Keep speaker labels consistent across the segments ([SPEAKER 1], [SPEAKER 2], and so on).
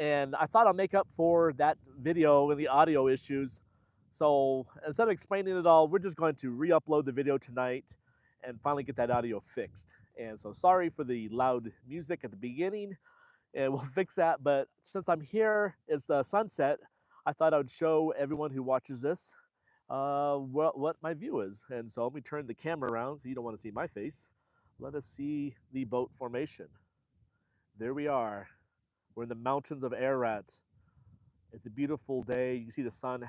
[SPEAKER 1] And I thought I'll make up for that video and the audio issues. So instead of explaining it all, we're just going to re-upload the video tonight and finally get that audio fixed. And so sorry for the loud music at the beginning, and we'll fix that. But since I'm here, it's sunset, I thought I would show everyone who watches this what my view is. And so let me turn the camera around. If you don't want to see my face, let us see the boat formation. There we are. We're in the mountains of Ararat. It's a beautiful day. You can see the sun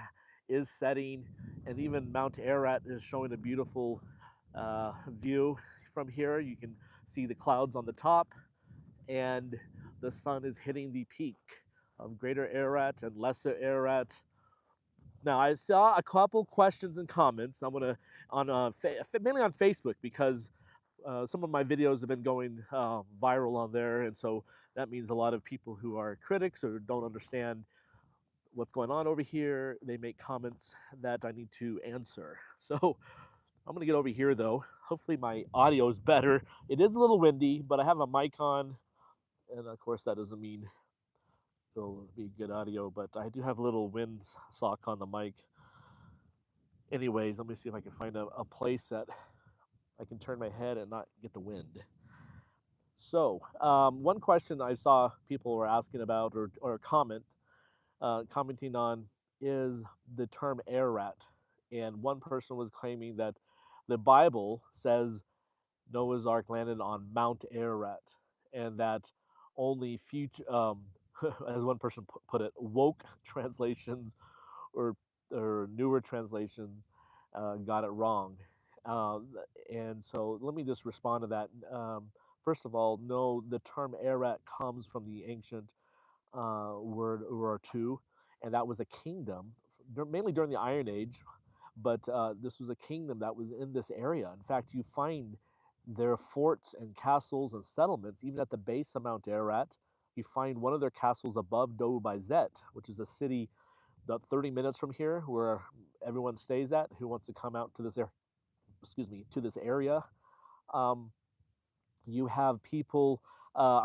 [SPEAKER 1] is setting, and even Mount Ararat is showing a beautiful view from here. You can see the clouds on the top, and the sun is hitting the peak of Greater Ararat and Lesser Ararat. Now, I saw a couple questions and comments. I'm gonna mainly on Facebook because some of my videos have been going viral on there, and so that means a lot of people who are critics or don't understand what's going on over here, they make comments that I need to answer. So I'm gonna get over here though. Hopefully my audio is better. It is a little windy, but I have a mic on, and of course that doesn't mean it'll be good audio, but I do have a little wind sock on the mic. Anyways, let me see if I can find a place that I can turn my head and not get the wind. So one question I saw people were asking about or commenting on is the term Ararat. And one person was claiming that the Bible says Noah's Ark landed on Mount Ararat, and that only future, as one person put it, woke translations or newer translations got it wrong. Um, and so let me just respond to that. First of all, no, the term Ararat comes from the ancient word Urartu, and that was a kingdom, mainly during the Iron Age, but this was a kingdom that was in this area. In fact, you find their forts and castles and settlements, even at the base of Mount Ararat. You find one of their castles above Dobu Bayzet, which is a city about 30 minutes from here where everyone stays at who wants to come out to this area. Excuse me, to this area. Um, you have people,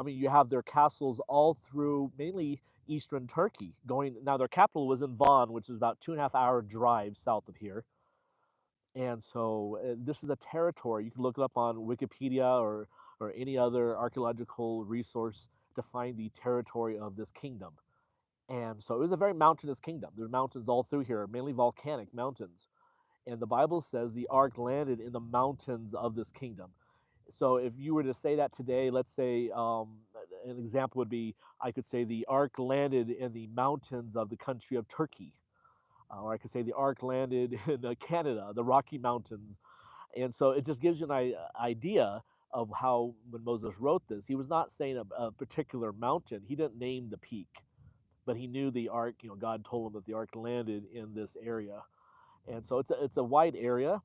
[SPEAKER 1] you have their castles all through mainly eastern Turkey. Going now, their capital was in Van, which is about 2.5 hour drive south of here. And so this is a territory. You can look it up on Wikipedia or any other archaeological resource to find the territory of this kingdom. And so it was a very mountainous kingdom. There's mountains all through here, mainly volcanic mountains. And the Bible says the ark landed in the mountains of this kingdom. So if you were to say that today, let's say an example would be I could say the ark landed in the mountains of the country of Turkey. Or I could say the ark landed in Canada, the Rocky Mountains. And so it just gives you an idea of how, when Moses wrote this, he was not saying a particular mountain. He didn't name the peak, but he knew the ark, God told him that the ark landed in this area. And so it's a wide area.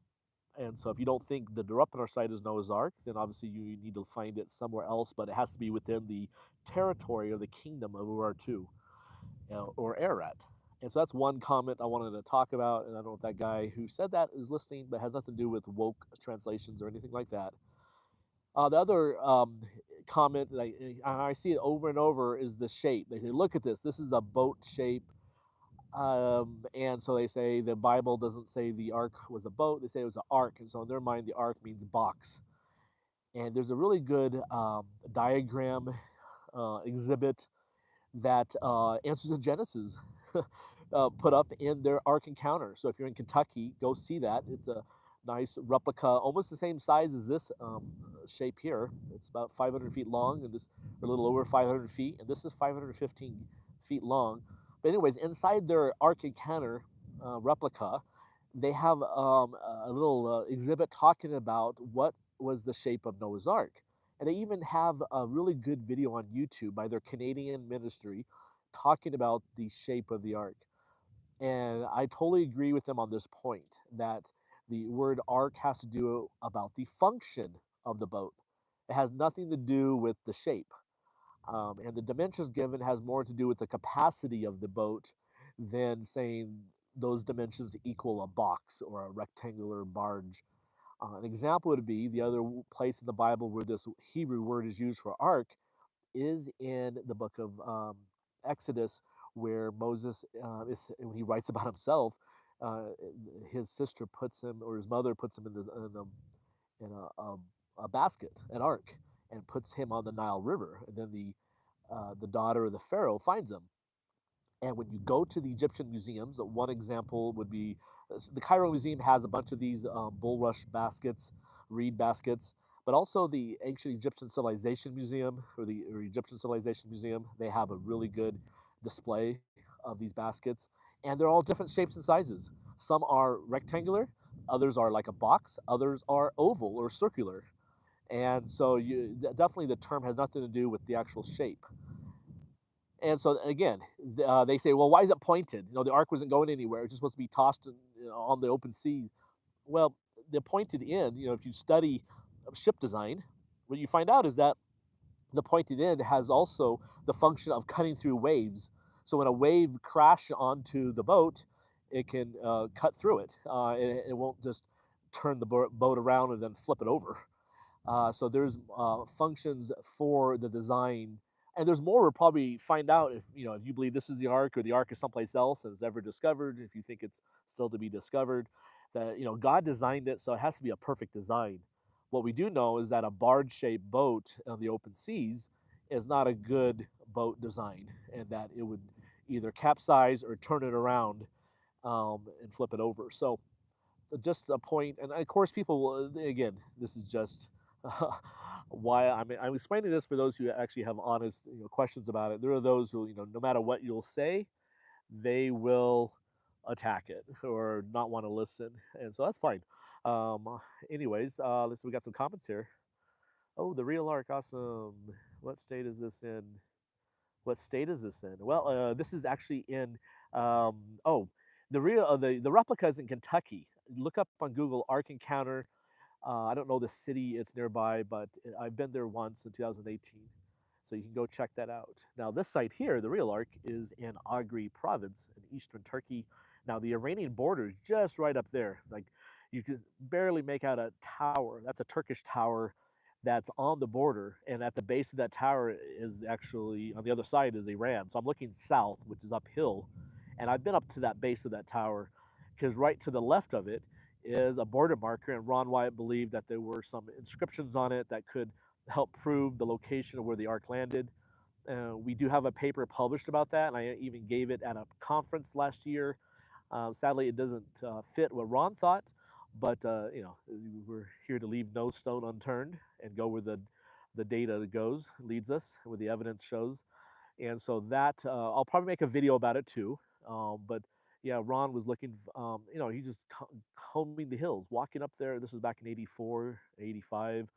[SPEAKER 1] And so if you don't think the Dorupner site is Noah's Ark, then obviously you need to find it somewhere else, but it has to be within the territory of the kingdom of Urartu, or Ararat. And so that's one comment I wanted to talk about. And I don't know if that guy who said that is listening, but it has nothing to do with woke translations or anything like that. The other comment that I see it over and over is the shape. They say, look at this. This is a boat shape. And so they say the Bible doesn't say the ark was a boat, they say it was an ark. And so in their mind, the ark means box. And there's a really good diagram exhibit that Answers in Genesis put up in their ark encounter. So if you're in Kentucky, go see that. It's a nice replica, almost the same size as this shape here. It's about 500 feet long, and this a little over 500 feet, and this is 515 feet long. But anyways, inside their Ark Encounter replica, they have a little exhibit talking about what was the shape of Noah's Ark. And they even have a really good video on YouTube by their Canadian ministry talking about the shape of the ark. And I totally agree with them on this point that the word ark has to do about the function of the boat. It has nothing to do with the shape. And the dimensions given has more to do with the capacity of the boat than saying those dimensions equal a box or a rectangular barge. An example would be the other place in the Bible where this Hebrew word is used for ark is in the book of Exodus, where Moses when he writes about himself, uh, his sister puts him, or his mother puts him in a basket, an ark, and puts him on the Nile River. And then the daughter of the Pharaoh finds him. And when you go to the Egyptian museums, one example would be the Cairo Museum has a bunch of these bulrush baskets, reed baskets, but also the Ancient Egyptian Civilization Museum or Egyptian Civilization Museum. They have a really good display of these baskets, and they're all different shapes and sizes. Some are rectangular, others are like a box, others are oval or circular. And so definitely the term has nothing to do with the actual shape. And so again, they say, well, why is it pointed? The ark wasn't going anywhere. It's just supposed to be tossed on the open sea. Well, the pointed end, if you study ship design, what you find out is that the pointed end has also the function of cutting through waves. So when a wave crashes onto the boat, it can cut through it. It won't just turn the boat around and then flip it over. So there's functions for the design, and there's more. We'll probably find out if you believe this is the ark or the ark is someplace else and is ever discovered. If you think it's still to be discovered, that God designed it, so it has to be a perfect design. What we do know is that a barge-shaped boat on the open seas is not a good boat design, and that it would either capsize or turn it around and flip it over. So just a point, and of course, people will, again, this is just why I'm explaining this for those who actually have honest questions about it. There are those who, no matter what you'll say, they will attack it or not want to listen, and so that's fine. Um, Anyways, let's we got some comments here. Oh, the real arc, awesome. What state is this in? What state is this in? Well, this is actually in. Um, oh, the replica is in Kentucky. Look up on Google Ark Encounter. I don't know the city it's nearby, but I've been there once in 2018. So you can go check that out. Now, this site here, the real Ark, is in Agri province in eastern Turkey. Now, the Iranian border is just right up there. Like, you can barely make out a tower. That's a Turkish tower that's on the border. And at the base of that tower is actually, on the other side is Iran. So I'm looking south, which is uphill. And I've been up to that base of that tower because right to the left of it is a border marker, and Ron Wyatt believed that there were some inscriptions on it that could help prove the location of where the ark landed. We do have a paper published about that, and I even gave it at a conference last year. Sadly, it doesn't fit what Ron thought, but we're here to leave no stone unturned and go where the data goes, leads us, where the evidence shows. And so that I'll probably make a video about it too. But yeah, Ron was looking. He just combing the hills, walking up there. This was back in '84, '85,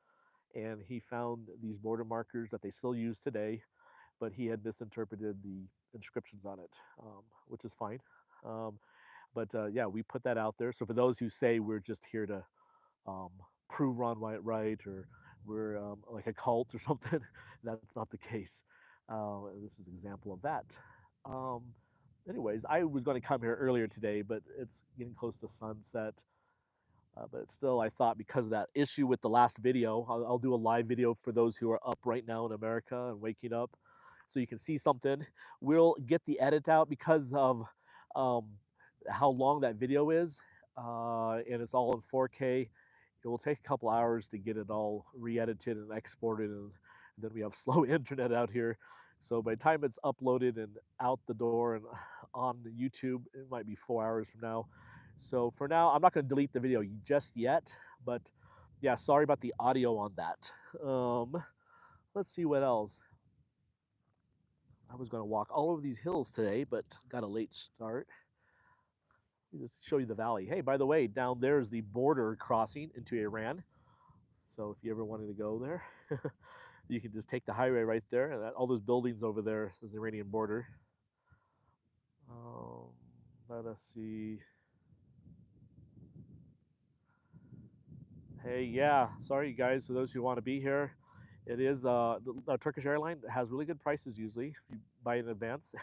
[SPEAKER 1] and he found these border markers that they still use today, but he had misinterpreted the inscriptions on it, which is fine. Um, but yeah, we put that out there. So for those who say we're just here to um, prove Ron Wyatt right, or we're like a cult or something. That's not the case. This is an example of that. Um, Anyways, I was going to come here earlier today, but it's getting close to sunset. But still, I thought because of that issue with the last video, I'll do a live video for those who are up right now in America and waking up, so you can see something. We'll get the edit out because of um, how long that video is, and it's all in 4K. It will take a couple hours to get it all re-edited and exported, and then we have slow internet out here. So by the time it's uploaded and out the door and on YouTube, it might be 4 hours from now. So for now, I'm not going to delete the video just yet, but yeah, sorry about the audio on that. Let's see what else. I was going to walk all over these hills today, but got a late start. Let me just show you the valley. Hey, by the way, down there is the border crossing into Iran. So if you ever wanted to go there, you can just take the highway right there, and all those buildings over there is the Iranian border. Let us see. Hey, yeah, sorry you guys. For those who want to be here, it is the Turkish airline has really good prices usually if you buy in advance,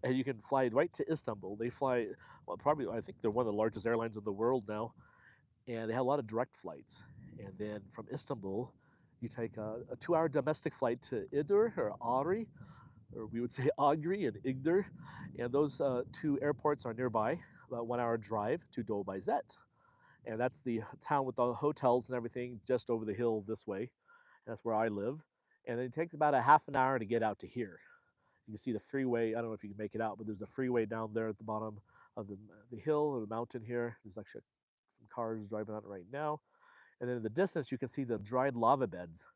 [SPEAKER 1] and you can fly right to Istanbul. They fly, well, probably I think they're one of the largest airlines in the world now, and they have a lot of direct flights. And then from Istanbul, you take a 2-hour domestic flight to Idur or Ari, or we would say Agri and Igdir, and those two airports are nearby, about 1 hour drive to Do Bayzet, and that's the town with the hotels and everything just over the hill this way. That's where I live, and it takes about a half an hour to get out to here. You can see the freeway. I don't know if you can make it out, but there's a freeway down there at the bottom of the hill or the mountain here. There's actually some cars driving on it right now. And then in the distance, you can see the dried lava beds.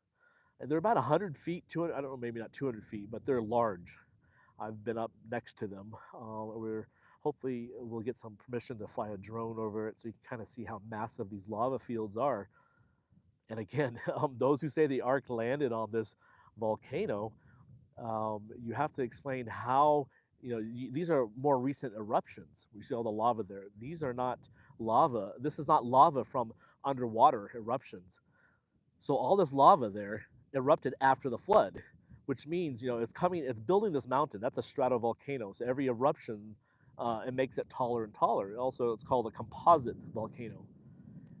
[SPEAKER 1] And they're about 100 feet, 200, I don't know, maybe not 200 feet, but they're large. I've been up next to them. We're hopefully we'll get some permission to fly a drone over it so you can kind of see how massive these lava fields are. And again, those who say the ark landed on this volcano, you have to explain how, these are more recent eruptions. We see all the lava there. These are not lava. This is not lava from underwater eruptions. So all this lava there erupted after the flood, which means, it's building this mountain. That's a stratovolcano. So every eruption, it makes it taller and taller. Also, it's called a composite volcano.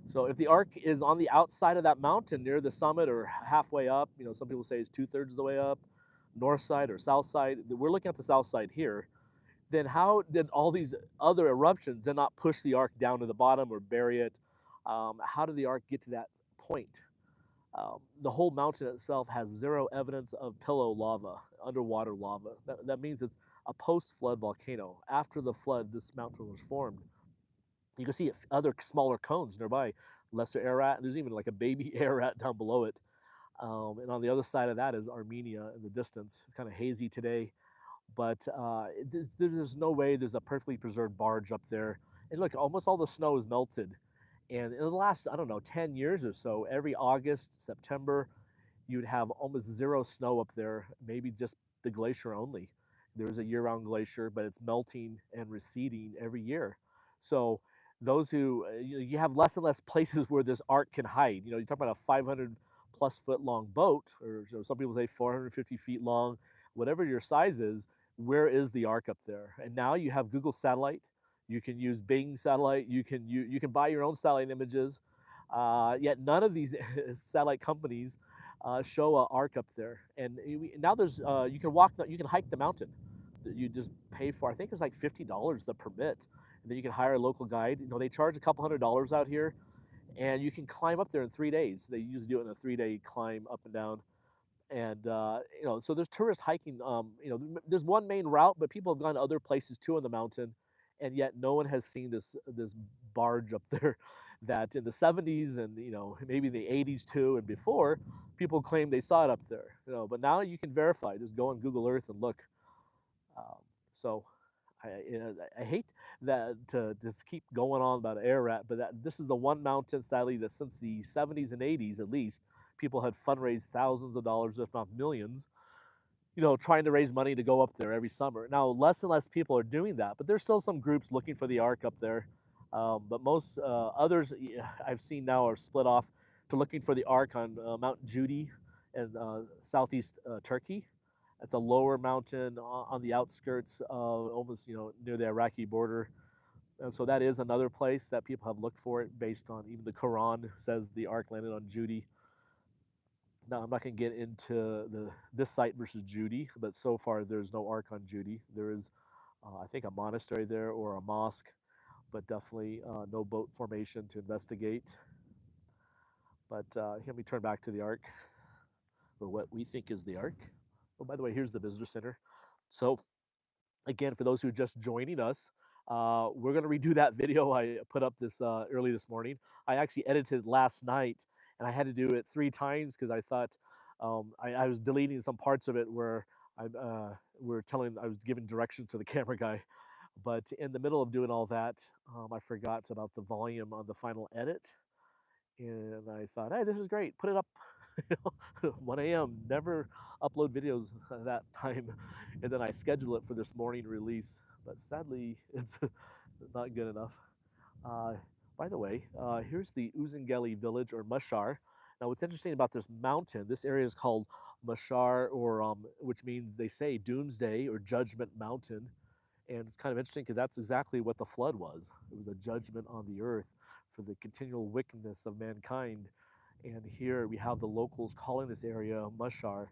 [SPEAKER 1] So if the ark is on the outside of that mountain near the summit or halfway up, some people say it's 2/3 of the way up, north side or south side. We're looking at the south side here. Then how did all these other eruptions then not push the ark down to the bottom or bury it? How did the ark get to that point? The whole mountain itself has zero evidence of pillow lava, underwater lava. That means it's a post-flood volcano. After the flood, this mountain was formed. You can see other smaller cones nearby, Lesser Ararat. There's even like a baby Ararat down below it. And on the other side of that is Armenia in the distance. It's kind of hazy today, but there's no way there's a perfectly preserved barge up there. And look, almost all the snow is melted. And in the last, I don't know, 10 years or so, every August, September, you'd have almost zero snow up there, maybe just the glacier only. There's a year-round glacier, but it's melting and receding every year. So those who you have less and less places where this ark can hide. You talk about a 500 plus foot long boat, or some people say 450 feet long, whatever your size is. Where is the ark up there? And now you have Google Satellite. You can use Bing Satellite. You can buy your own satellite images. Yet none of these satellite companies show a ark up there. And now there's you can you can hike the mountain. You just pay for. I think it's like $50 the permit, and then you can hire a local guide. They charge a couple $100 out here, and you can climb up there in 3 days. They usually do it in a 3-day climb up and down. And so there's tourist hiking. There's one main route, but people have gone to other places too on the mountain, and yet no one has seen this barge up there. That in the 70s and maybe in the 80s too and before, people claim they saw it up there. But now you can verify. Just go on Google Earth and look. Um, so I hate that to just keep going on about Ararat, but this is the one mountain, sadly, that since the 70s and 80s at least, people had fundraised thousands of dollars, if not millions, trying to raise money to go up there every summer. Now, less and less people are doing that, but there's still some groups looking for the ark up there. But most others I've seen now are split off to looking for the ark on Mount Judy in southeast Turkey. It's a lower mountain on the outskirts of almost, near the Iraqi border. And so that is another place that people have looked for it based on even the Quran says the ark landed on Judy. Now, I'm not going to get into this site versus Judy, but so far there's no ark on Judy. There is, I think, a monastery there or a mosque, but definitely no boat formation to investigate. But let me turn back to the ark, or what we think is the ark. Oh, by the way, here's the visitor center. So again, for those who are just joining us, we're going to redo that video I put up early this morning. I actually edited last night, and I had to do it 3 times because I thought I was deleting some parts of it where I was giving directions to the camera guy. But in the middle of doing all that, I forgot about the volume on the final edit, and I thought, hey, this is great. Put it up. 1 a.m. Never upload videos at that time, and then I schedule it for this morning release. But sadly, it's not good enough. By the way, here's the Uzungeli village or Mashar. Now, what's interesting about this mountain, this area is called Mashar, or which means they say Doomsday or Judgment Mountain. And it's kind of interesting because that's exactly what the flood was. It was a judgment on the earth for the continual wickedness of mankind. And here we have the locals calling this area Mashar.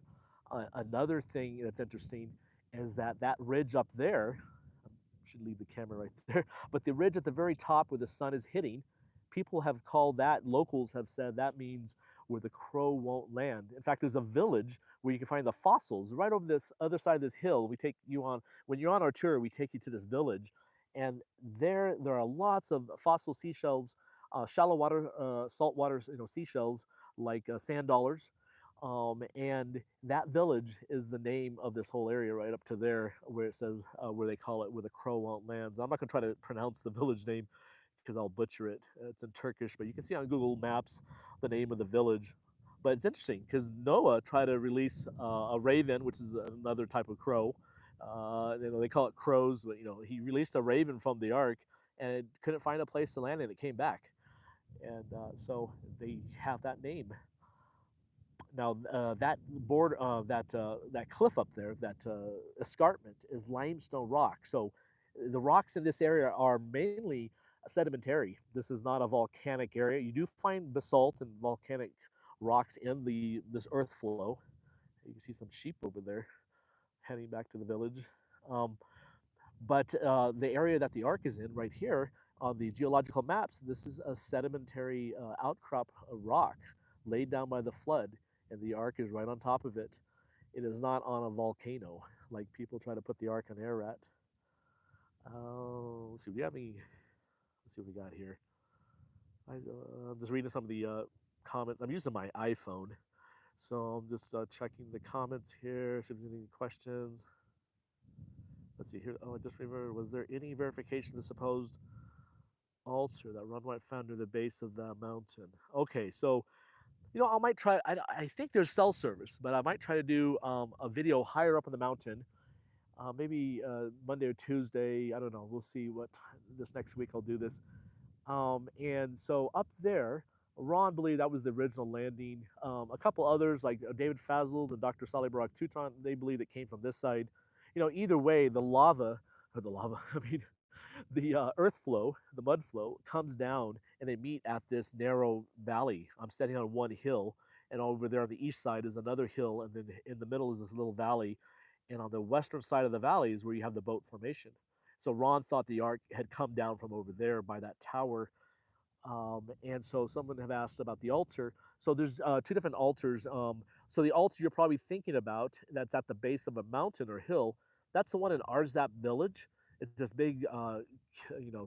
[SPEAKER 1] Another thing that's interesting is that that ridge up there, I should leave the camera right there, but the ridge at the very top where the sun is hitting, people have called that, locals have said that means where the crow won't land. In fact, there's a village where you can find the fossils right over this other side of this hill. We take you on, when you're on our tour, we take you to this village, and there are lots of fossil seashells, shallow water, saltwater, seashells like sand dollars, and that village is the name of this whole area right up to there where it says where they call it where the crow won't land. I'm not going to try to pronounce the village name because I'll butcher it. It's in Turkish, but you can see on Google Maps the name of the village. But it's interesting because Noah tried to release a raven, which is another type of crow. They call it crows, but he released a raven from the ark and it couldn't find a place to land, and it came back, and so they have that name. Now, that board, that cliff up there, that escarpment, is limestone rock. So, the rocks in this area are mainly sedimentary. This is not a volcanic area. You do find basalt and volcanic rocks in this earth flow. You can see some sheep over there heading back to the village. Um, but the area that the ark is in, right here on the geological maps, this is a sedimentary outcrop of rock laid down by the flood, and the ark is right on top of it. It is not on a volcano like people try to put the ark on Ararat. Let's see, do we have any? Let's see what we got here. I'm just reading some of the comments. I'm using my iPhone, so I'm just checking the comments here. See if there's any questions. Let's see here. Oh, I just remembered. Was there any verification of the supposed altar that Ron White found near the base of the mountain? Okay, so I might try. I think there's cell service, but I might try to do a video higher up on the mountain, maybe Monday or Tuesday. I don't know. We'll see what time this next week I'll do this. And so up there, Ron believed that was the original landing. A couple others, like David Fazl and Dr. Salih Barak Tutan, they believe it came from this side. Either way, I mean, the earth flow, the mud flow, comes down and they meet at this narrow valley. I'm standing on one hill, and over there on the east side is another hill, and then in the middle is this little valley. And on the western side of the valley is where you have the boat formation. So Ron thought the ark had come down from over there by that tower, and so someone have asked about the altar. So there's two different altars. So the altar you're probably thinking about, that's at the base of a mountain or hill, that's the one in Arzap village. It's this big,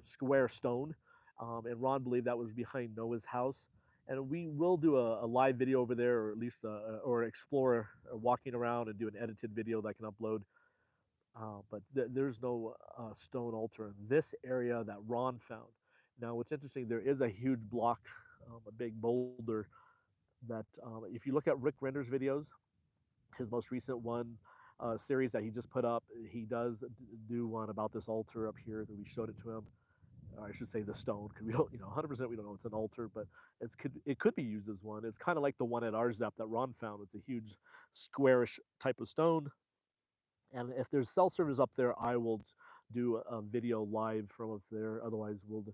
[SPEAKER 1] square stone. And Ron believed that was behind Noah's house. And we will do a live video over there, or at least, or explore walking around and do an edited video that I can upload. But there's no stone altar in this area that Ron found. Now, what's interesting, there is a huge block, a big boulder that, if you look at Rick Render's videos, his most recent one series that he just put up, he does do one about this altar up here that we showed it to him. Or I should say the stone, because we don't, 100% we don't know it's an altar, but it could be used as one. It's kind of like the one at Arzap that Ron found. It's a huge squarish type of stone, and if there's cell service up there, I will do a video live from up there. Otherwise, we'll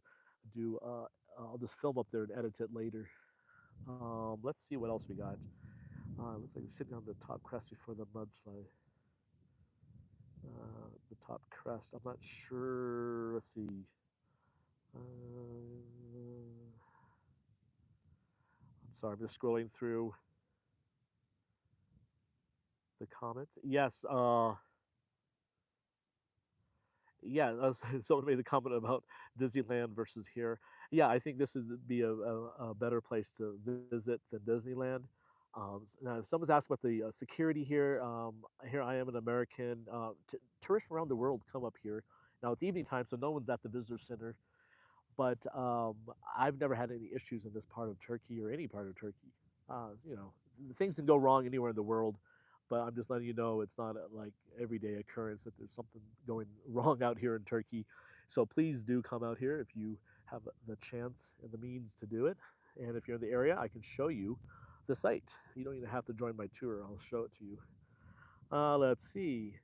[SPEAKER 1] do. I'll just film up there and edit it later. Let's see what else we got. Looks like it's sitting on the top crest before the mudslide. The top crest. I'm not sure. Let's see. I'm sorry. I'm just scrolling through the comments. Yes. Yeah, someone made a comment about Disneyland versus here. Yeah, I think this would be a better place to visit than Disneyland. Now, if someone's asked about the security here, here I am an American. Tourists from around the world come up here. Now it's evening time, so no one's at the visitor center. But I've never had any issues in this part of Turkey or any part of Turkey. Things can go wrong anywhere in the world, but I'm just letting you know it's not a, like everyday occurrence that there's something going wrong out here in Turkey. So please do come out here if you have the chance and the means to do it. And if you're in the area, I can show you the site. You don't even have to join my tour. I'll show it to you. Let's see.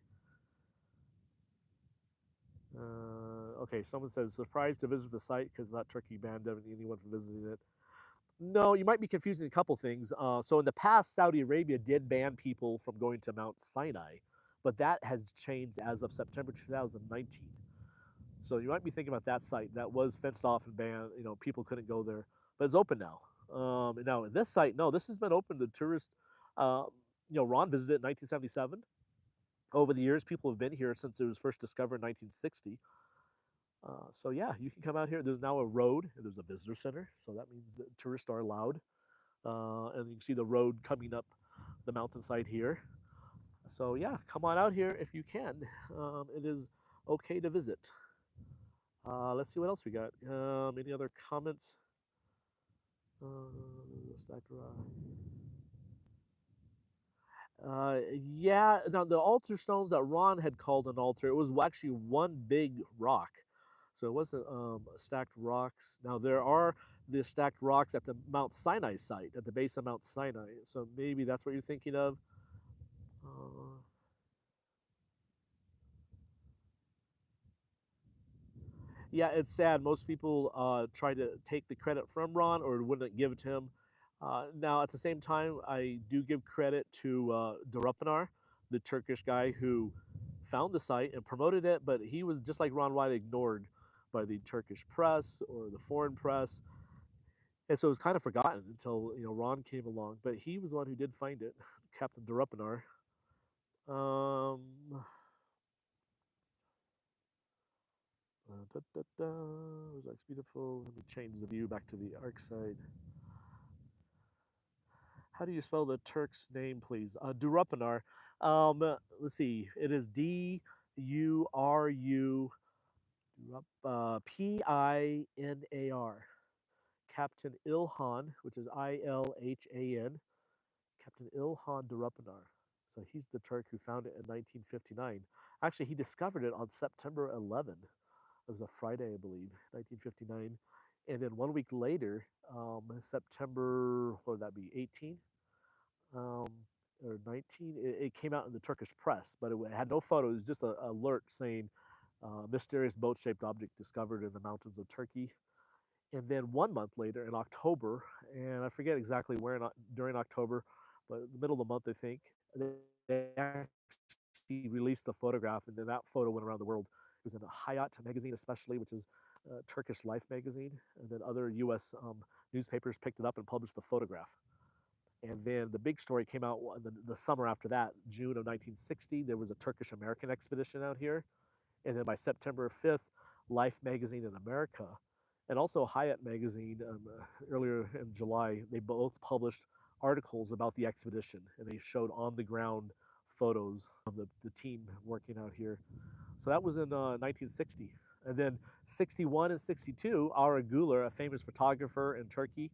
[SPEAKER 1] Okay, someone says surprised to visit the site because not Turkey banned anyone from visiting it. No, you might be confusing a couple things. So in the past, Saudi Arabia did ban people from going to Mount Sinai, but that has changed as of September 2019. So you might be thinking about that site that was fenced off and banned. People couldn't go there, but it's open now. And now this site, no, this has been open to tourists. Um, Ron visited it in 1977. Over the years, people have been here since it was first discovered in 1960. So yeah, you can come out here. There's now a road and there's a visitor center, so that means that tourists are allowed. And you can see the road coming up the mountainside here. So yeah, come on out here if you can. It is okay to visit. Let's see what else we got. Any other comments? Stacked rock. Yeah. Now the altar stones that Ron had called an altar, it was actually one big rock, so it wasn't stacked rocks. Now there are the stacked rocks at the Mount Sinai site, at the base of Mount Sinai. So maybe that's what you're thinking of. Uh, Yeah, it's sad. Most people try to take the credit from Ron or wouldn't give it to him. Now, at the same time, I do give credit to Durapanar, the Turkish guy who found the site and promoted it, but he was just like Ron Wyatt, ignored by the Turkish press or the foreign press, and so it was kind of forgotten until Ron came along. But he was the one who did find it, Captain Durapanar. Um, da, da, da. Was that beautiful? Let me change the view back to the arc side. How do you spell the Turk's name, please? Durapanar. Let's see. It is Duru Pinar. Captain Ilhan, which is Ilhan. Captain Ilhan Durapanar. So he's the Turk who found it in 1959. Actually, he discovered it on September 11th. It was a Friday, I believe, 1959. And then 1 week later, September, what would that be, 18? um, or 19, it came out in the Turkish press, but it had no photos. It was just an alert saying mysterious boat shaped object discovered in the mountains of Turkey. And then 1 month later, in October, and I forget exactly where during October, but in the middle of the month, I think, they actually released the photograph, and then that photo went around the world. It was in a Hayat magazine, especially, which is a Turkish life magazine, and then other U.S. Newspapers picked it up and published the photograph. And then the big story came out in the summer after that, June of 1960. There was a Turkish American expedition out here. And then by September 5th, Life magazine in America and also Hyatt magazine earlier in July, they both published articles about the expedition. And they showed on the ground photos of the team working out here. So that was in 1960. And then 61 and 62, Ara Güler, a famous photographer in Turkey,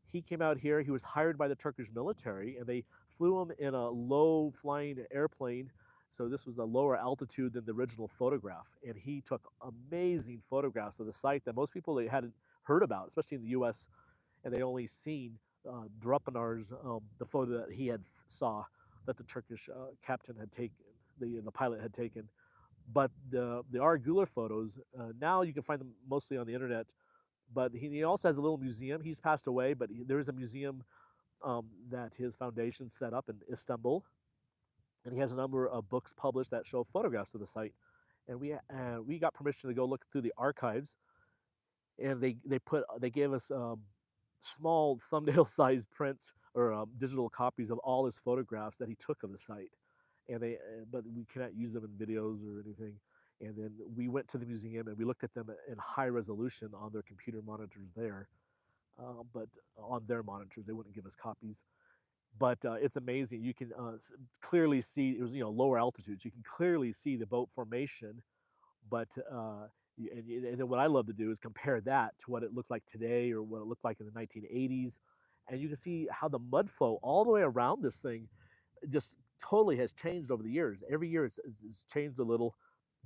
[SPEAKER 1] he came out here. He was hired by the Turkish military, and they flew him in a low-flying airplane. So this was a lower altitude than the original photograph, and he took amazing photographs of the site that most people they hadn't heard about, especially in the U.S., and they only seen Drapanar's the photo that he had saw that the Turkish captain had taken, the pilot had taken. But the Ara Güler photos now you can find them mostly on the internet, but he also has a little museum. He's passed away, but there is a museum that his foundation set up in Istanbul, and he has a number of books published that show photographs of the site. And we got permission to go look through the archives, and they gave us small thumbnail sized prints or digital copies of all his photographs that he took of the site, and but we cannot use them in videos or anything. And then we went to the museum and we looked at them in high resolution on their computer monitors there, but on their monitors they wouldn't give us copies. But it's amazing. You can clearly see it was lower altitudes. You can clearly see the boat formation, but and then what I love to do is compare that to what it looks like today or what it looked like in the 1980s, and you can see how the mud flow all the way around this thing just totally has changed over the years. Every year it's changed a little,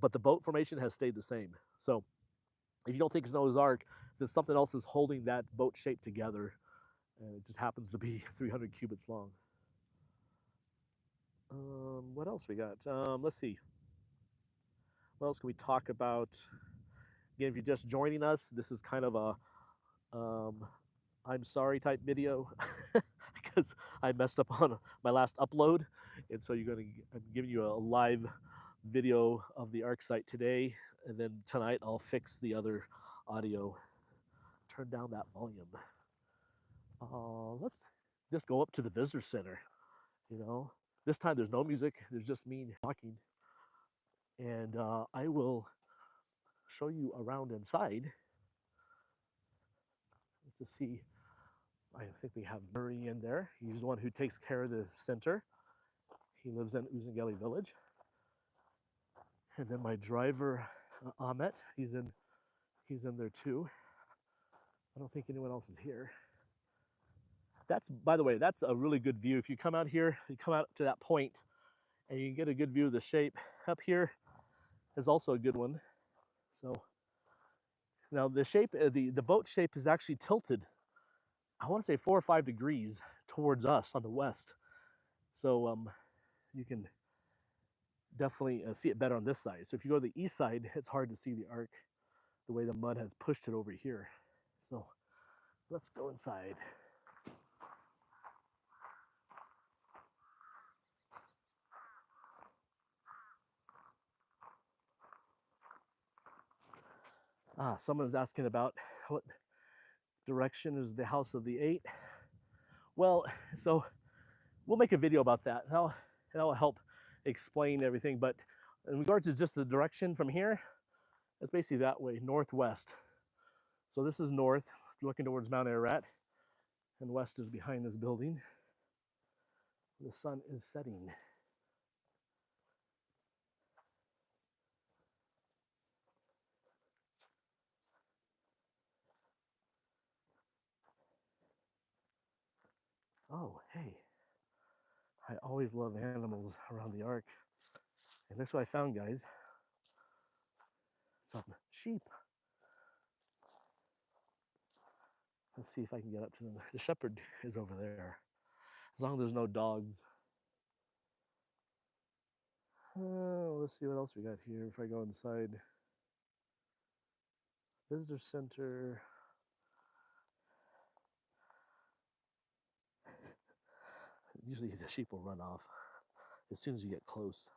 [SPEAKER 1] but the boat formation has stayed the same. So if you don't think it's Noah's Ark, then something else is holding that boat shape together, and it just happens to be 300 cubits long. What else we got? Let's see. What else can we talk about? Again, if you're just joining us, this is kind of a I'm sorry type video. I because I messed up on my last upload, and so I'm giving you a live video of the ARC site today, and then tonight I'll fix the other audio. Turn down that volume. Let's just go up to the visitor center. You know, this time there's no music. There's just me talking, and I will show you around inside to see. I think we have Murray in there. He's the one who takes care of the center. He lives in Uzungeli village. And then my driver, Ahmet, he's in there too. I don't think anyone else is here. That's, by the way, that's a really good view. If you come out here, you come out to that point, and you can get a good view of the shape. Up here is also a good one. So now the shape, the boat shape is actually tilted, I want to say 4 or 5 degrees towards us on the west. So you can definitely see it better on this side. So if you go to the east side, it's hard to see the ark the way the mud has pushed it over here. So let's go inside. Someone's asking about what direction is the house of the 8. Well, so we'll make a video about that. That'll help explain everything. But in regards to just the direction from here, it's basically that way, northwest. So this is north, looking towards Mount Ararat, and west is behind this building. The sun is setting. Oh, hey. I always love animals around the ark. And that's what I found, guys. Some sheep. Let's see if I can get up to them. The shepherd is over there. As long as there's no dogs. Let's see what else we got here if I go inside. Visitor center. Usually the sheep will run off as soon as you get close.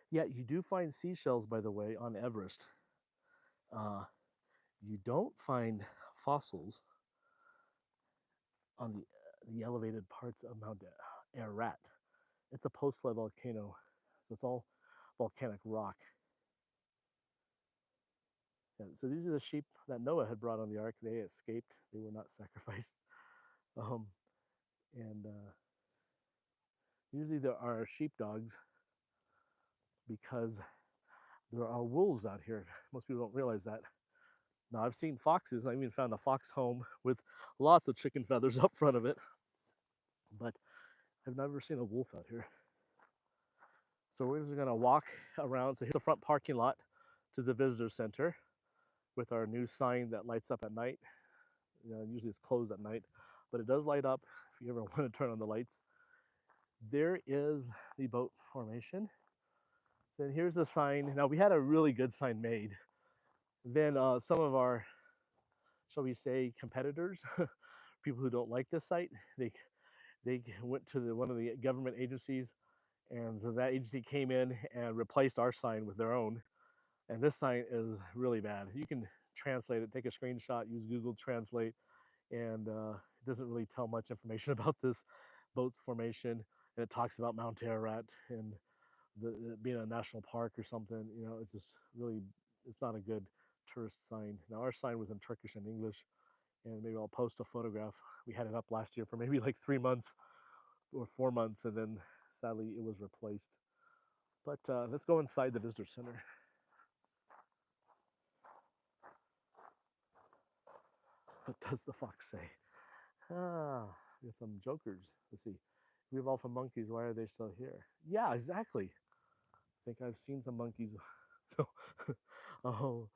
[SPEAKER 1] Yeah, you do find seashells, by the way, on Everest. You don't find fossils on the elevated parts of Mount Ararat. It's a post-flood volcano, so it's all volcanic rock. Yeah, so these are the sheep that Noah had brought on the ark. They escaped. They were not sacrificed. And usually there are sheepdogs because there are wolves out here. Most people don't realize that. Now, I've seen foxes. I even found a fox home with lots of chicken feathers up front of it. But I've never seen a wolf out here. So we're just going to walk around. So here's the front parking lot to the visitor center with our new sign that lights up at night. Usually it's closed at night, but it does light up if you ever want to turn on the lights. There is the boat formation. Then here's the sign. Now, we had a really good sign made. Then some of our, shall we say, competitors, people who don't like this site, they went to one of the government agencies, and so that agency came in and replaced our sign with their own. And this sign is really bad. You can translate it, take a screenshot, use Google Translate, and it doesn't really tell much information about this boat formation. And it talks about Mount Ararat and being a national park or something. It's just really, it's not a good tourist sign. Now, our sign was in Turkish and English, and maybe I'll post a photograph. We had it up last year for maybe like 3 months or 4 months, and then sadly it was replaced. But let's go inside the visitor center. What does the fox say? We have some jokers. Let's see. We evolved from monkeys. Why are they still here? Yeah, exactly. I think I've seen some monkeys. Oh,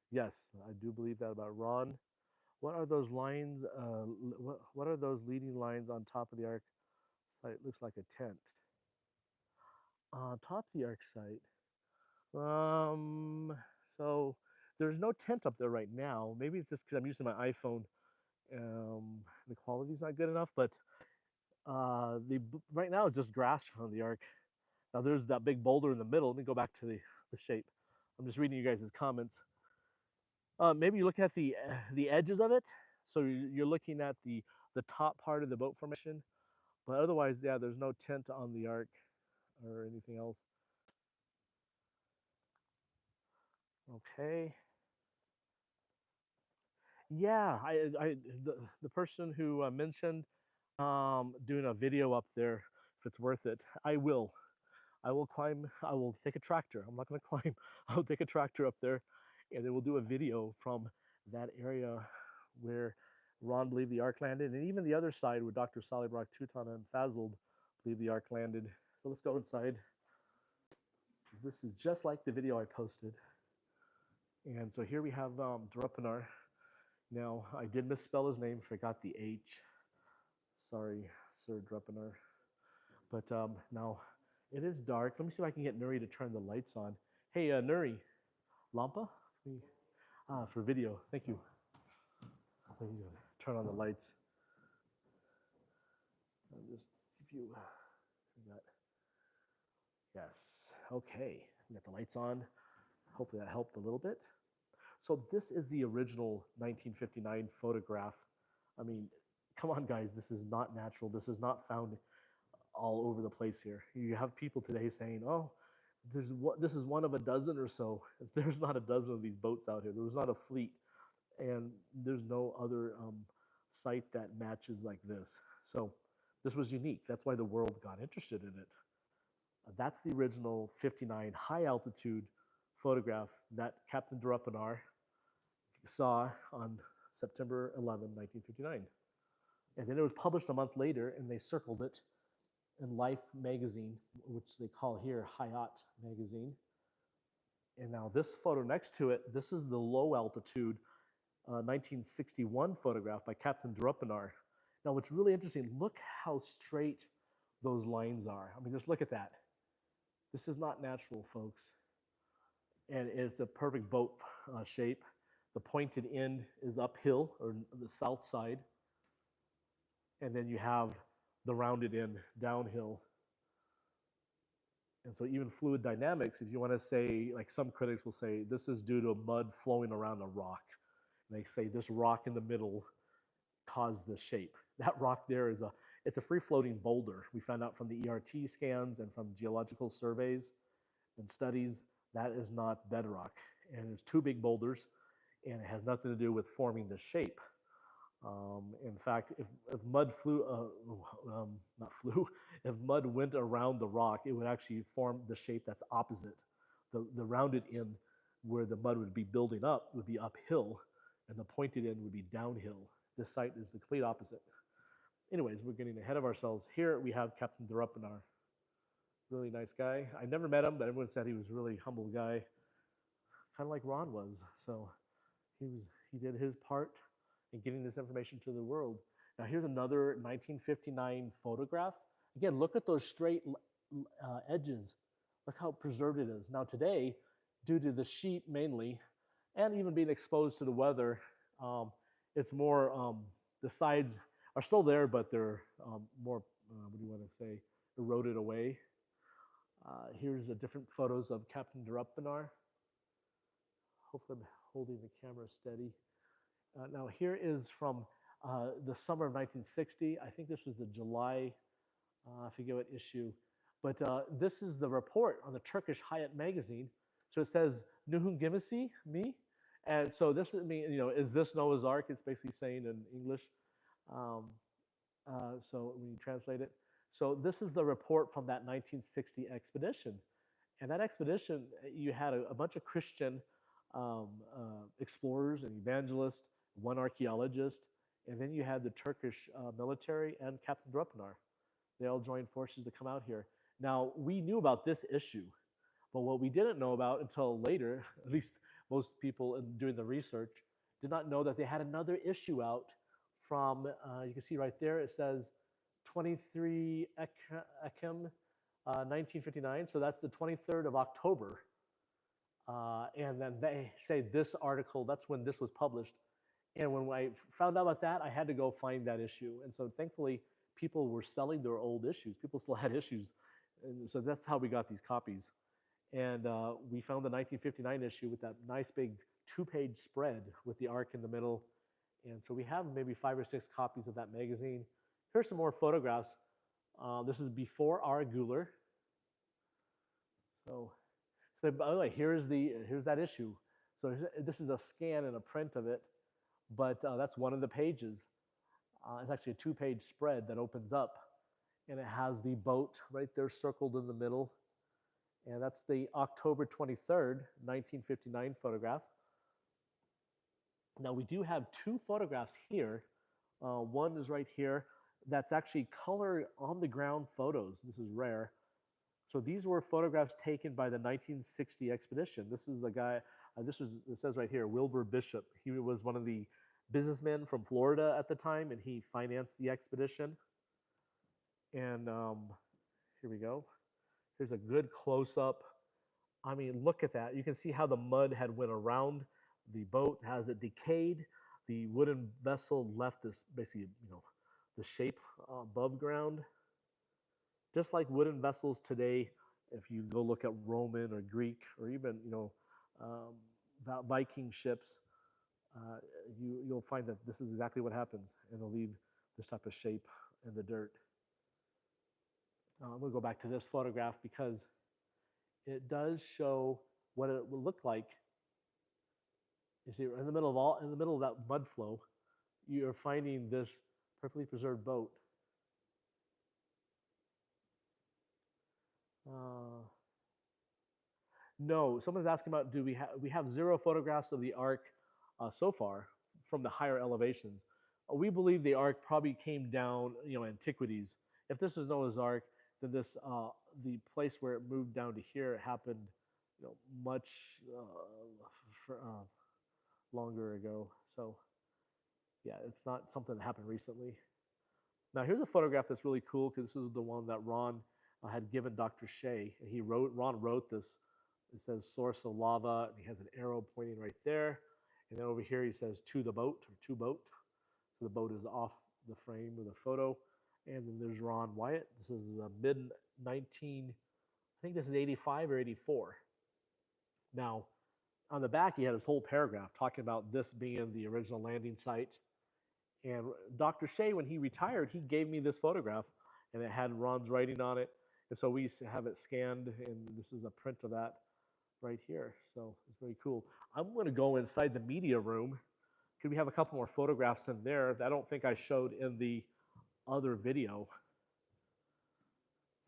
[SPEAKER 1] yes, I do believe that about Ron. What are those lines? What are those leading lines on top of the ark site? Looks like a tent. On top of the ark site. So There's no tent up there right now. Maybe it's just because I'm using my iPhone. The quality's not good enough, but right now it's just grass from the ark. Now there's that big boulder in the middle. Let me go back to the shape. I'm just reading you guys' comments. Maybe you look at the edges of it. So you're looking at the top part of the boat formation, but otherwise, yeah, there's no tent on the ark or anything else. Okay. Yeah, the person who mentioned doing a video up there, if it's worth it, I will. I will climb. I will take a tractor. I'm not going to climb. I'll take a tractor up there, and then we'll do a video from that area where Ron believed the ark landed, and even the other side where Dr. Salibrock, Tutan, and Fazled believed the ark landed. So let's go inside. This is just like the video I posted. And so here we have Drupanar. Now, I did misspell his name, forgot the H. Sorry, Sir Drupanar. But now, it is dark. Let me see if I can get Nuri to turn the lights on. Hey, Nuri, Lampa? For video, thank you. He's going to turn on the lights. I'll just give you, yes, okay. We got the lights on. Hopefully that helped a little bit. So this is the original 1959 photograph. I mean, come on, guys, this is not natural. This is not found all over the place here. You have people today saying, oh, this is one of a dozen or so. There's not a dozen of these boats out here. There was not a fleet. And there's no other site that matches like this. So this was unique. That's why the world got interested in it. That's the original 59 high altitude photograph that Captain Drupanar saw on September 11, 1959. And then it was published a month later, and they circled it in Life magazine, which they call here Hayat magazine. And now this photo next to it, this is the low altitude 1961 photograph by Captain Drupanar. Now what's really interesting, look how straight those lines are. I mean, just look at that. This is not natural, folks. And it's a perfect boat shape. The pointed end is uphill, or the south side. And then you have the rounded end downhill. And so even fluid dynamics, if you want to say, like some critics will say, this is due to mud flowing around a rock. And they say this rock in the middle caused this shape. That rock there it's a free-floating boulder. We found out from the ERT scans and from geological surveys and studies, that is not bedrock. And it's two big boulders, and it has nothing to do with forming this shape. In fact, if mud if mud went around the rock, it would actually form the shape that's opposite. The rounded end where the mud would be building up would be uphill, and the pointed end would be downhill. This site is the complete opposite. Anyways, we're getting ahead of ourselves. Here we have Captain Drupanar. Really nice guy. I never met him, but everyone said he was a really humble guy, kind of like Ron was. So he did his part in getting this information to the world. Now here's another 1959 photograph. Again, look at those straight edges. Look how preserved it is. Now today, due to the sheet mainly, and even being exposed to the weather, it's more, the sides are still there, but they're more, what do you want to say, eroded away. Here's a different photos of Captain Drupanar. Hopefully I'm holding the camera steady. Now here is from the summer of 1960. I think this was the July, I forget what issue. But this is the report on the Turkish Hayat magazine. So it says, nuh'un gemisi, me. And so this is me, is this Noah's Ark? It's basically saying in English. So when you translate it. So this is the report from that 1960 expedition. And that expedition, you had a bunch of Christian explorers and evangelists, one archaeologist, and then you had the Turkish military and Captain Drupanar. They all joined forces to come out here. Now, we knew about this issue, but what we didn't know about until later, at least most people in doing the research, did not know that they had another issue out from, you can see right there, it says 23 Ekim, 1959, so that's the 23rd of October. And then they say this article, that's when this was published. And when I found out about that, I had to go find that issue. And so thankfully, people were selling their old issues. People still had issues. And so that's how we got these copies. And we found the 1959 issue with that nice big 2-page spread with the ark in the middle. And so we have maybe 5 or 6 copies of that magazine. Here's some more photographs. This is before our Guler. So by the way, here's that issue. So this is a scan and a print of it, but that's one of the pages. It's actually a 2-page spread that opens up, and it has the boat right there circled in the middle. And that's the October 23rd, 1959 photograph. Now we do have 2 photographs here. One is right here. That's actually color on the ground photos. This is rare. So these were photographs taken by the 1960 expedition. This is the guy, it says right here, Wilbur Bishop. He was one of the businessmen from Florida at the time, and he financed the expedition. And here we go. Here's a good close-up. I mean, look at that. You can see how the mud had went around the boat. Has it decayed? The wooden vessel left this basically, the shape above ground. Just like wooden vessels today, if you go look at Roman or Greek or even Viking ships, you'll find that this is exactly what happens, and they'll leave this type of shape in the dirt. I'm going to go back to this photograph because it does show what it will look like. You see, in the middle of that mud flow, you're finding this perfectly preserved boat. No, someone's asking about we have 0 photographs of the ark so far from the higher elevations. We believe the ark probably came down, antiquities. If this is Noah's Ark, then the place where it moved down to here happened, much longer ago. So, yeah, it's not something that happened recently. Now here's a photograph that's really cool because this is the one that Ron had given Dr. Shea. Ron wrote this. It says source of lava, and he has an arrow pointing right there. And then over here he says to the boat or to boat. So the boat is off the frame of the photo. And then there's Ron Wyatt. This is mid-19, I think this is 85 or 84. Now, on the back, he had this whole paragraph talking about this being the original landing site. And Dr. Shea, when he retired, he gave me this photograph, and it had Ron's writing on it. And so we have it scanned, and this is a print of that right here. So it's very cool. I'm going to go inside the media room because we have a couple more photographs in there that I don't think I showed in the other video.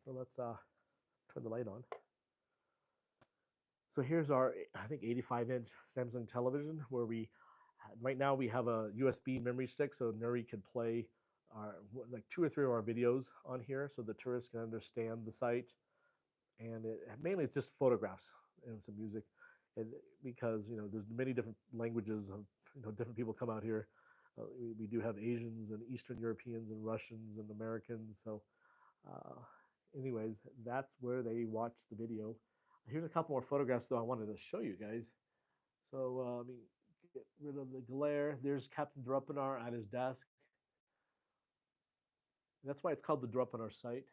[SPEAKER 1] So let's turn the light on. So here's our, I think, 85-inch Samsung television where right now we have a USB memory stick so Nuri can play like 2 or 3 of our videos on here so the tourists can understand the site. And mainly it's just photographs and some music, and because there's many different languages of different people come out here. We do have Asians and Eastern Europeans and Russians and Americans. So, anyways, that's where they watch the video. Here's a couple more photographs though I wanted to show you guys. So let me get rid of the glare. There's Captain Drupenar at his desk. That's why it's called the Drupenar site.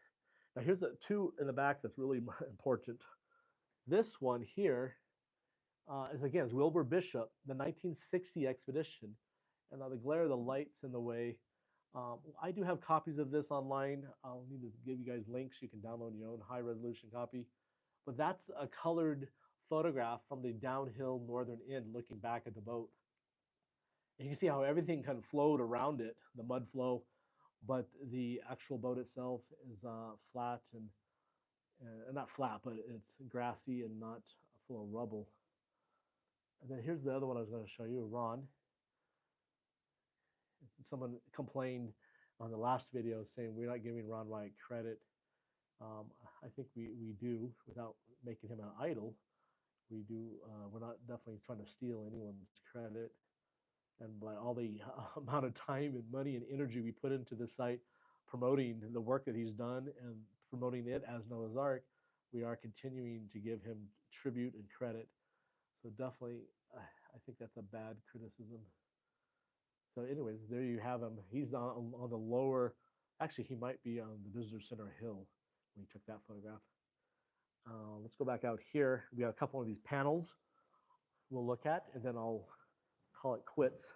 [SPEAKER 1] Now here's the 2 in the back that's really important. This one here is Wilbur Bishop, the 1960 expedition. And now the glare of the light's in the way. I do have copies of this online. I'll need to give you guys links. You can download your own high-resolution copy. But that's a colored photograph from the downhill northern end looking back at the boat. And you can see how everything kind of flowed around it, the mud flow, but the actual boat itself is flat and not flat, but it's grassy and not full of rubble. And then here's the other one I was going to show you, Ron. Someone complained on the last video saying we're not giving Ron Wyatt credit. I think we do without making him an idol. We do. We're not definitely trying to steal anyone's credit. And by all the amount of time and money and energy we put into this site, promoting the work that he's done and promoting it as Noah's Ark, we are continuing to give him tribute and credit. So definitely, I think that's a bad criticism. So, anyways, there you have him. He's on the lower. Actually, he might be on the visitor center hill when he took that photograph. Let's go back out here. We got a couple of these panels we'll look at, and then I'll call it quits.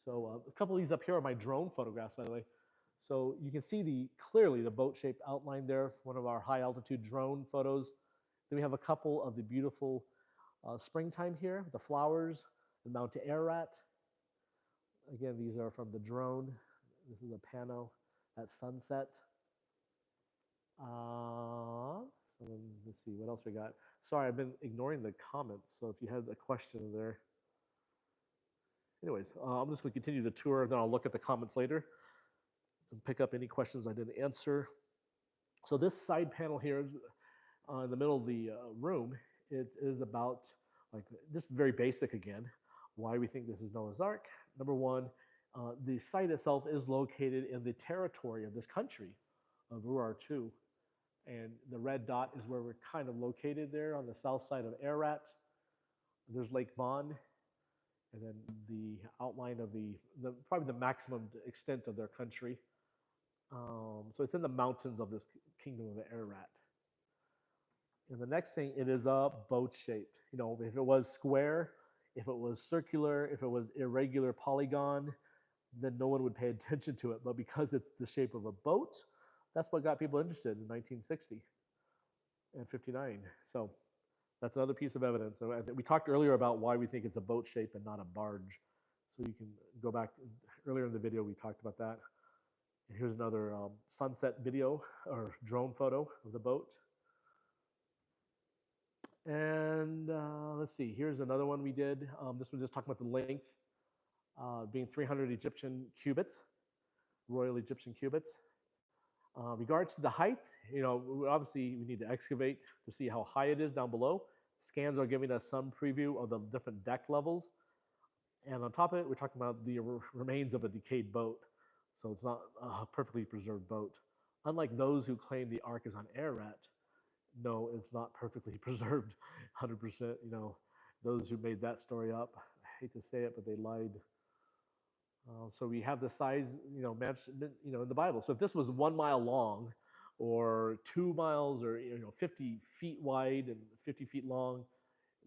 [SPEAKER 1] So a couple of these up here are my drone photographs, by the way. So you can see clearly the boat-shaped outline there, one of our high-altitude drone photos. Then we have a couple of the beautiful springtime here, the flowers, the Mount Ararat. Again, these are from the drone. This is a pano at sunset. So then, let's see, what else we got? Sorry, I've been ignoring the comments, so if you had a question there. Anyways, I'm just going to continue the tour, then I'll look at the comments later and pick up any questions I didn't answer. So this side panel here in the middle of the room, it is about, like, this is very basic again, why we think this is Noah's Ark. Number one, the site itself is located in the territory of this country, of Ur-2. And the red dot is where we're kind of located there on the south side of Ararat. There's Lake Van, and then the outline of probably the maximum extent of their country. So it's in the mountains of this kingdom of Ararat. And the next thing, it is a boat shaped. You know, if it was square, if it was circular, if it was irregular polygon, then no one would pay attention to it. But because it's the shape of a boat, that's what got people interested in 1960 and 59. So that's another piece of evidence. So we talked earlier about why we think it's a boat shape and not a barge. So you can go back earlier in the video, we talked about that. And here's another sunset video or drone photo of the boat. And let's see, here's another one we did. This one just talking about the length being 300 Egyptian cubits, royal Egyptian cubits. Regards to the height, you know, obviously we need to excavate to see how high it is down below. Scans are giving us some preview of the different deck levels. And on top of it, we're talking about the remains of a decayed boat. So it's not a perfectly preserved boat. Unlike those who claim the Ark is on Ararat, no, it's not perfectly preserved 100%. You know, those who made that story up, I hate to say it, but they lied. So we have the size, you know, matched, you know, in the Bible. So if this was 1 mile long, or 2 miles, or 50 feet wide and 50 feet long,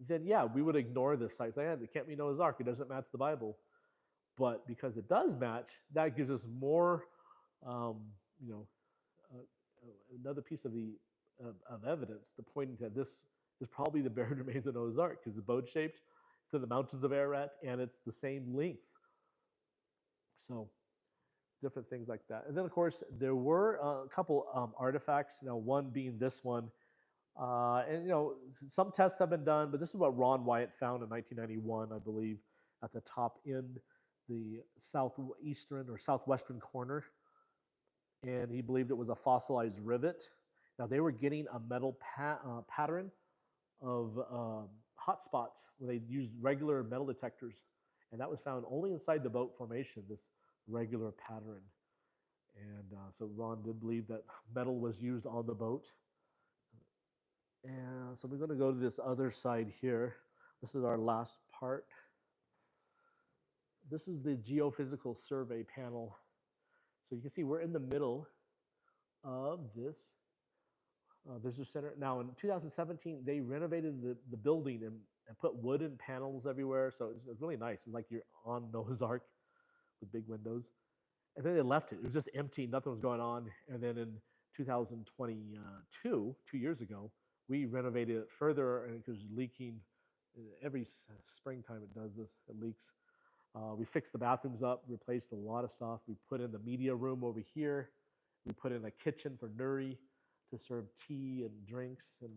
[SPEAKER 1] then yeah, we would ignore this size. Like, it can't be Noah's Ark. It doesn't match the Bible. But because it does match, that gives us more, you know, another piece of evidence to pointing to this is probably the buried remains of Noah's Ark, because it's boat shaped, it's in the mountains of Ararat, and it's the same length. So different things like that. And then, of course, there were a couple artifacts, you know, one being this one. And, you know, some tests have been done, but this is what Ron Wyatt found in 1991, I believe, at the top end, the southeastern or southwestern corner. And he believed it was a fossilized rivet. Now, they were getting a metal pattern of hot spots where they used regular metal detectors. And that was found only inside the boat formation, this regular pattern. And so Ron did believe that metal was used on the boat. And so we're going to go to this other side here. This is our last part. This is the geophysical survey panel. So you can see we're in the middle of this visitor center. Now in 2017, they renovated the building and put wooden panels everywhere. So it's really nice. It's like you're on Noah's Ark with big windows. And then they left it. It was just empty. Nothing was going on. And then in 2022, 2 years ago, we renovated it further, and it was leaking. Every springtime it does this. It leaks. We fixed the bathrooms up, replaced a lot of stuff. We put in the media room over here. We put in a kitchen for Nuri to serve tea and drinks and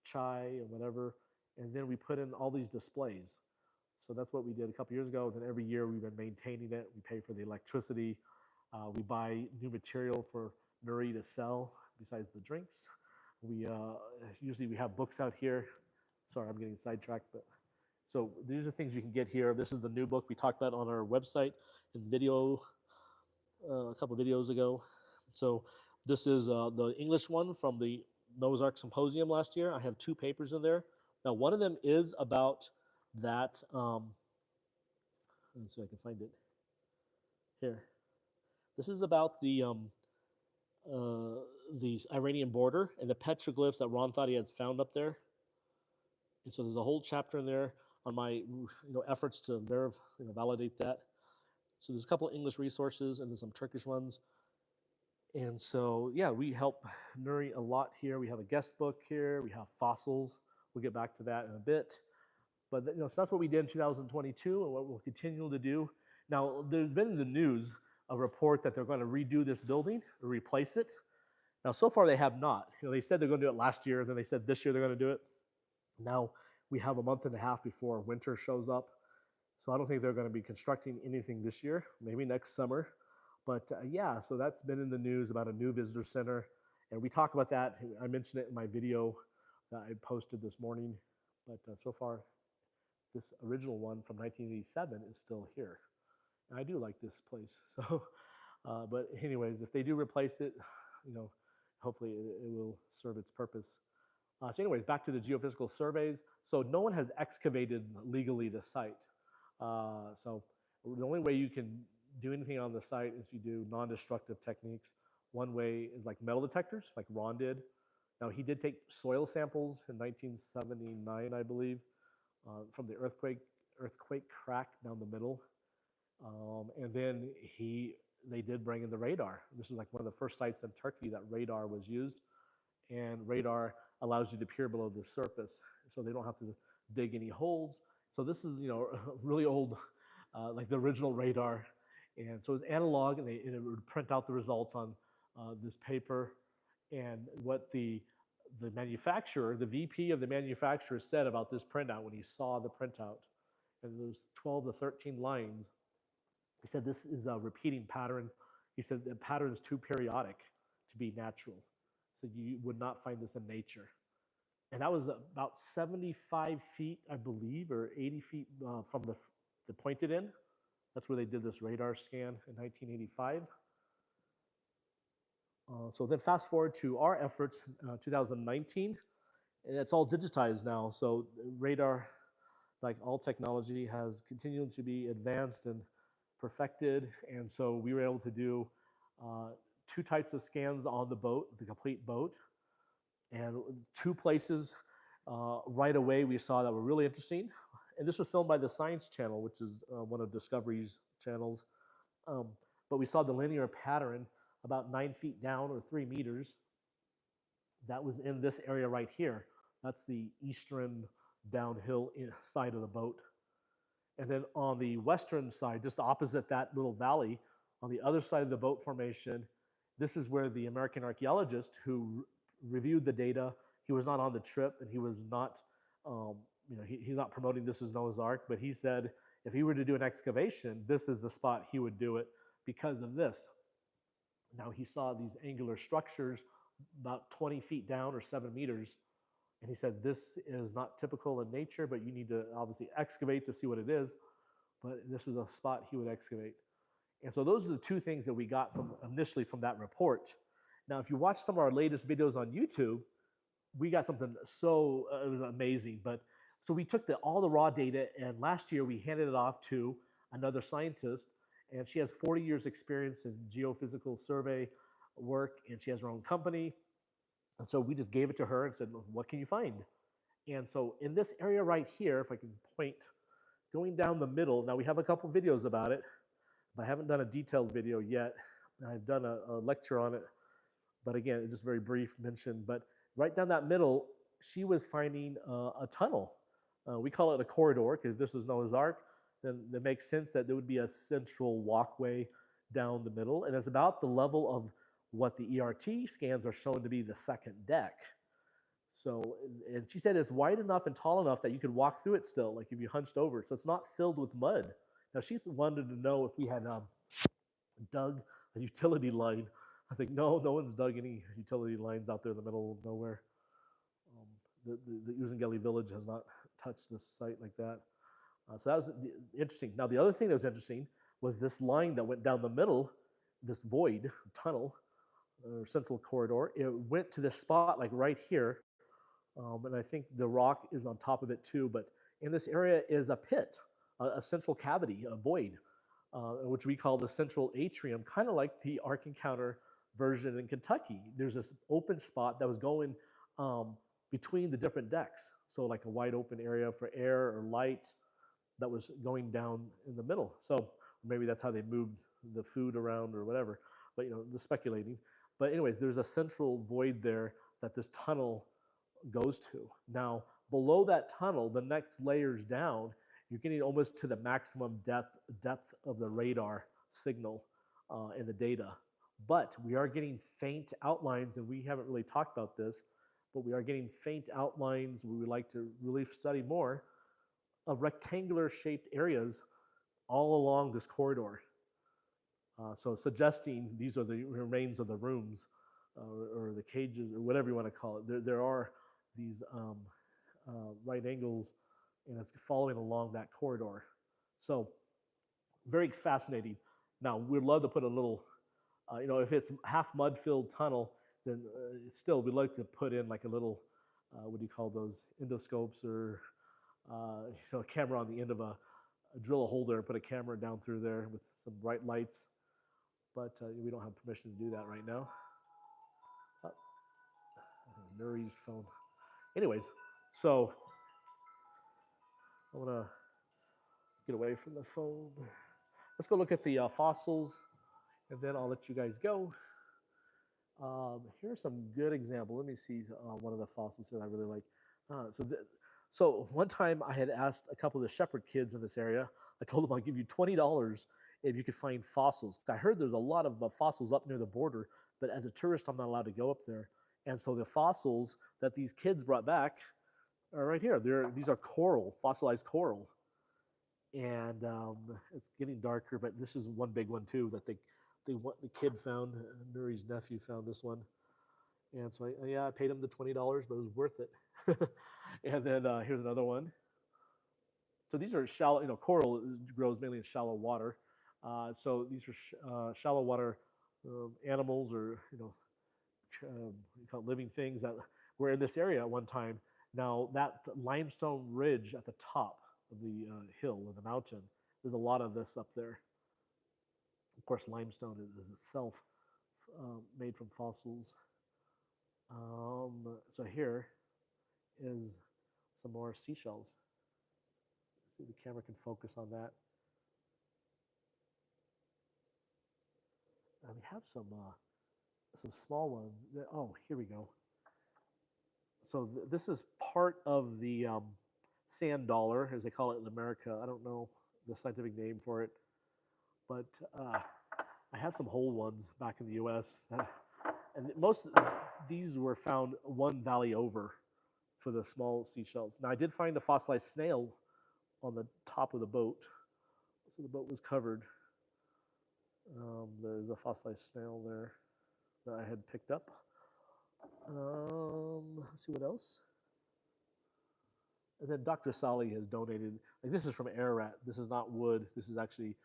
[SPEAKER 1] chai and whatever. And then we put in all these displays. So that's what we did a couple years ago. Then every year we've been maintaining it. We pay for the electricity. We buy new material for Nuri to sell besides the drinks. We usually we have books out here. Sorry, I'm getting sidetracked, but so these are things you can get here. This is the new book we talked about on our website in video a couple of videos ago. So this is the English one from the Noah's Ark Symposium last year. I have 2 papers in there. Now, one of them is about that. Let's see if I can find it here. This is about uh, the Iranian border and the petroglyphs that Ron thought he had found up there. And so there's a whole chapter in there on my efforts to validate that. So there's a couple of English resources and there's some Turkish ones. And so yeah, we help Nuri a lot here. We have a guest book here. We have fossils. We'll get back to that in a bit. But so that's what we did in 2022 and what we'll continue to do. Now, there's been in the news a report that they're going to redo this building or replace it. Now, so far they have not. They said they're going to do it last year, then they said this year they're going to do it. Now we have a month and a half before winter shows up. So I don't think they're going to be constructing anything this year, maybe next summer. But yeah, so that's been in the news about a new visitor center. And we talk about that. I mentioned it in my video that I posted this morning. But so far, this original one from 1987 is still here. And I do like this place. So, but anyways, if they do replace it, hopefully it will serve its purpose. So anyways, back to the geophysical surveys. So no one has excavated legally the site. So the only way you can do anything on the site is if you do non-destructive techniques. One way is like metal detectors, like Ron did. Now he did take soil samples in 1979, I believe, from the earthquake crack down the middle. And then they did bring in the radar. This is like one of the first sites in Turkey that radar was used. And radar allows you to peer below the surface, so they don't have to dig any holes. So this is, really old, like the original radar. And so it's analog, and it would print out the results on this paper. And what the manufacturer, the VP of the manufacturer, said about this printout when he saw the printout, and those 12 to 13 lines, he said this is a repeating pattern. He said the pattern is too periodic to be natural. So you would not find this in nature. And that was about 75 feet, I believe, or 80 feet from the pointed end. That's where they did this radar scan in 1985. So then fast forward to our efforts, 2019, and it's all digitized now. So radar, like all technology, has continued to be advanced and perfected. And so we were able to do 2 types of scans on the boat, the complete boat, and 2 places right away we saw that were really interesting. And this was filmed by the Science Channel, which is one of Discovery's channels. But we saw the linear pattern about 9 feet down or 3 meters. That was in this area right here. That's the eastern downhill side of the boat. And then on the western side, just opposite that little valley, on the other side of the boat formation, this is where the American archaeologist who reviewed the data, he was not on the trip, and he was not, he's not promoting this as Noah's Ark, but he said if he were to do an excavation, this is the spot he would do it because of this. Now he saw these angular structures about 20 feet down or 7 meters, and he said this is not typical in nature, but you need to obviously excavate to see what it is, but this is a spot he would excavate. And so those are the 2 things that we got initially from that report. Now, if you watch some of our latest videos on YouTube, we got something so, it was amazing. But so we took all the raw data, and last year we handed it off to another scientist, and she has 40 years experience in geophysical survey work, and she has her own company. And so we just gave it to her and said, what can you find? And so in this area right here, if I can point, going down the middle, now we have a couple videos about it, but I haven't done a detailed video yet. I've done a lecture on it, but again, just very brief mention. But right down that middle, she was finding a tunnel. We call it a corridor because this is Noah's Ark. Then it makes sense that there would be a central walkway down the middle, and it's about the level of what the ERT scans are shown to be the second deck. So, and she said it's wide enough and tall enough that you could walk through it still, like if you hunched over. So it's not filled with mud. Now she wanted to know if we had dug a utility line. I think no one's dug any utility lines out there in the middle of nowhere. The Uzungeli village has not touched this site like that. So that was interesting. Now the other thing that was interesting was this line that went down the middle, this void tunnel or central corridor. It went to this spot like right here. and I think the rock is on top of it too. But in this area is a pit, a central cavity, a void, which we call the central atrium, kind of like the Ark Encounter version in Kentucky. There's this open spot that was going um, between the different decks, so like a wide open area for air or light that was going down in the middle. So maybe that's how they moved the food around or whatever. But the speculating. But anyways, there's a central void there that this tunnel goes to. Now, below that tunnel, the next layers down, you're getting almost to the maximum depth of the radar signal in the data. But we are getting faint outlines, and we haven't really talked about this, but we are getting faint outlines we would like to really study more of rectangular shaped areas all along this corridor. So suggesting these are the remains of the rooms or the cages or whatever you want to call it. There are these right angles, and it's following along that corridor. So very fascinating. Now we'd love to put a little, if it's half mud filled tunnel, then still we'd like to put in like a little, what do you call those, endoscopes or a camera on the end of a drill a hole there and put a camera down through there with some bright lights. But we don't have permission to do that right now. Nuri's phone. Anyways, so I want to get away from the phone. Let's go look at the fossils, and then I'll let you guys go. Here's some good example. Let me see one of the fossils here I really like. So one time I had asked a couple of the shepherd kids in this area, I told them I'll give you $20 if you could find fossils. I heard there's a lot of fossils up near the border, but as a tourist, I'm not allowed to go up there. And so the fossils that these kids brought back are right here. These are coral, fossilized coral. And it's getting darker, but this is one big one too that the kid found. Nuri's nephew found this one. And so I paid him the $20, but it was worth it. And then here's another one. So these are shallow, coral grows mainly in shallow water. So these are shallow water animals or, living things that were in this area at one time. Now that limestone ridge at the top of the hill or the mountain, there's a lot of this up there. Of course, limestone is itself made from fossils. So here is some more seashells. See if the camera can focus on that. And we have some small ones. Oh, here we go. So this is part of the sand dollar, as they call it in America. I don't know the scientific name for it, but I have some whole ones back in the U.S. And most of these were found one valley over for the small seashells. Now I did find a fossilized snail on the top of the boat, so the boat was covered. There's a fossilized snail there that I had picked up. Let's see what else. And then Dr. Sally has donated, like this is from Ararat. This is not wood. This is actually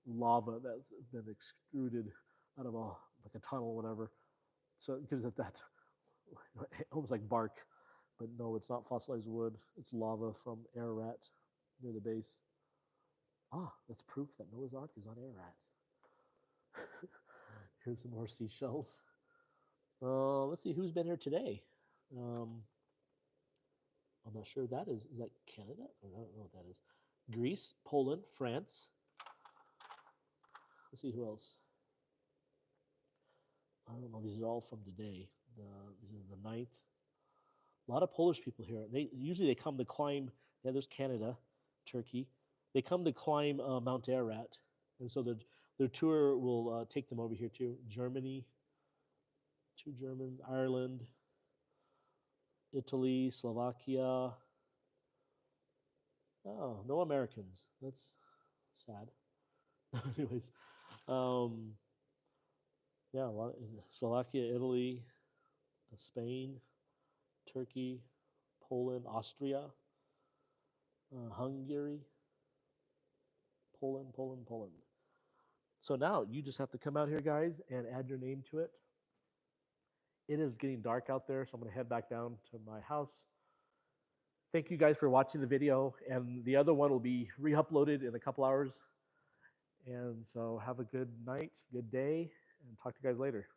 [SPEAKER 1] lava that's been extruded out of like a tunnel or whatever. So it gives it that almost like bark, but no, it's not fossilized wood. It's lava from Ararat near the base. That's proof that Noah's Ark is on Ararat. Here's some more seashells. Let's see who's been here today. I'm not sure that is. Is that Canada? I don't know what that is. Greece, Poland, France. Let's see who else. I don't know. These are all from today. These are the 9th. A lot of Polish people here. They come to climb. Yeah, there's Canada, Turkey. They come to climb Mount Ararat, and so their tour will take them over here too. Germany, 2 Germans, Ireland, Italy, Slovakia. Oh, no Americans. That's sad. Anyways, yeah, a lot. Slovakia, Italy, Spain, Turkey, Poland, Austria, Hungary, Poland. So now you just have to come out here, guys, and add your name to it. It is getting dark out there, so I'm going to head back down to my house. Thank you guys for watching the video, and the other one will be re-uploaded in a couple hours. And so have a good night, good day, and talk to you guys later.